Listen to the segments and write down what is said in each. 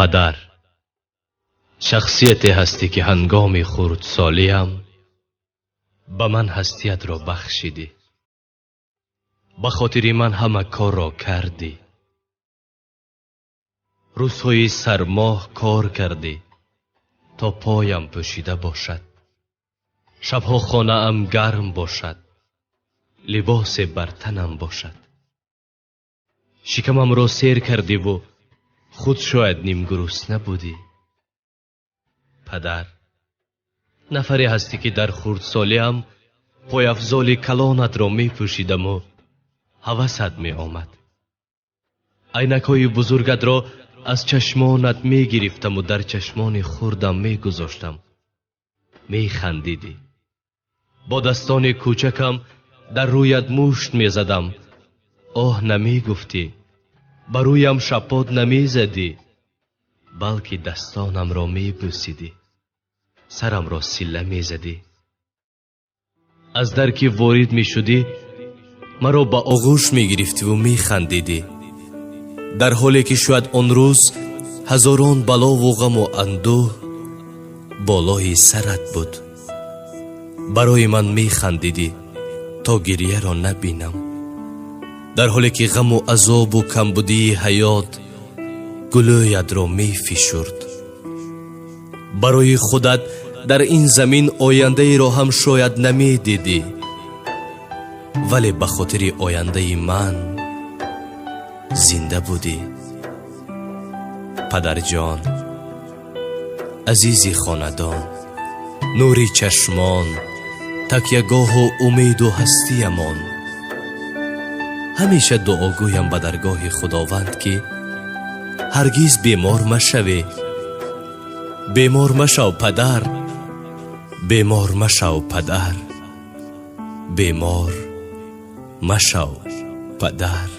پدر، شخصیتی هستی که هنگام خردسالیم به من هستیت را بخشیدی. به خاطر من همه کار را کردی. روزهای سرماه کار کردی تا پایم پوشیده باشد، شبها خانه ام گرم باشد، لباس بر تنم باشد. شکمم را سیر کردی و خود شاید نیم گرسنه بودی. پدر، نفری هستی که در خردسالیم پای افضال کلانت را می پوشیدم و هوست می آمد. عینک‌های بزرگت را از چشمانت می گرفتم و در چشمان خردم می گذاشتم. می خندیدی. با دستان کوچکم در رویت مشت می زدم. آه نمی گفتی. بر رویم شپات نمی زدی، بلکه دستانم را می بوسیدی، سرم را سیله می زدی. از در که وارد می شدی مرا با آغوش می گرفتی و می خندیدی، در حالی که شاید آن روز هزاران بلا و غم و اندوه بالای سرت بود. برای من می خندیدی تا گریه را نبینم، در حالی که غم و عذاب و کمبودی حیات گلویت را می فشرد. برای خودت در این زمین آینده ای را هم شاید نمی دیدی، ولی به خاطر آینده من زنده بودی. پدر جان، عزیزی خاندان، نوری چشمان، تکیه‌گاه و امید و هستیمان، همیشه دعا گویم به درگاه خداوند که هرگز بیمار مشوی. بیمار مشو پدر، بیمار مشو پدر، بیمار مشو پدر.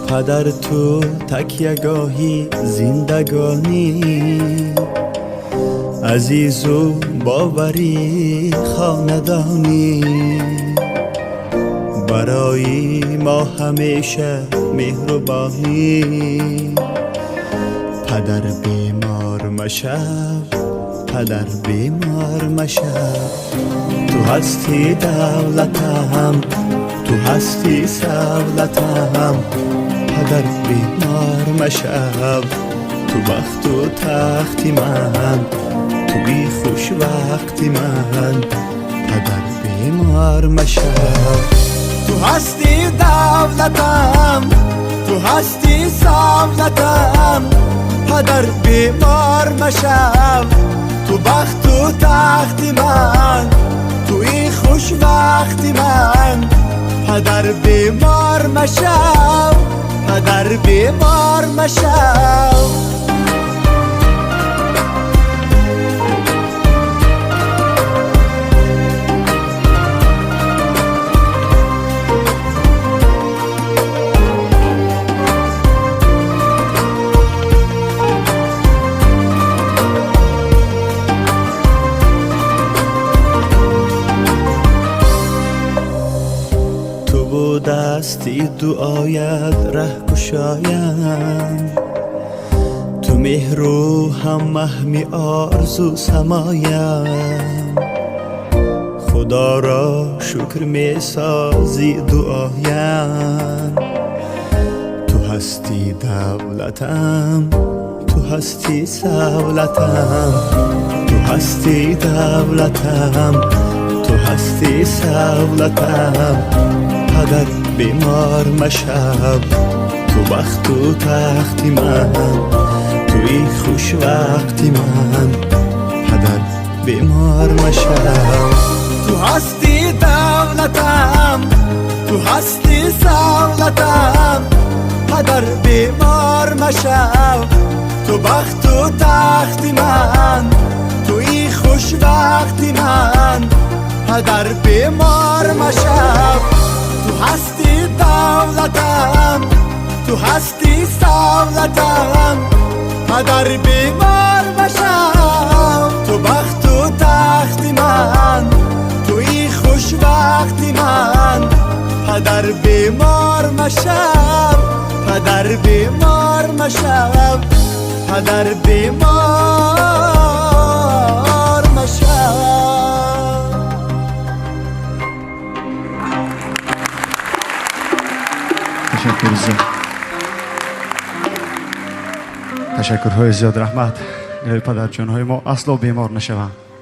پدر تو تکیه‌گاهی زندگانی، عزیز و باوری خاندانی، برای ما همیشه مهربانی. پدر بیمار مشو، پدر بیمار مشو، تو هستی دولتم، تو هستی سولتم. پدر بیمار مشو، تو بخت و تخت من، توی خوش وقت من. پدر بیمار مشو، تو هستی دولتم، تو هستی سولتم. پدر بیمار مشو، تو بخت و تخت من، توی خوش وقت من. پدر بیمار مشو، پدر بیمار مشو. دستی دعایت ره کشایم، تو مهر و هم محمی آرزو سمایم. خدا را شکر می سازی دعایم، تو هستی دولتم، تو هستی سولتم. تو هستی دولتم، تو هستی سولتم. پدر بیمار مشو، تو بخت و تخت من، توی خوش وقت من. پدر بیمار مشو، تو هستی دولتم، تو هستی سولتم. پدر بیمار مشو، تو بخت و تخت من، توی خوش وقتی من پدر بیمار مشم تو هستی دولتم تو هستی سولتم پدر بیمار مشم تو بخت و تختی من توی خوش وقتی من پدر بیمار مشم پدر بیمار مشم پدر بیمار مشم تشکر زیاد تشکرهای زیاد رحمت. پدر جانهای ما اصلا بیمار نشوند.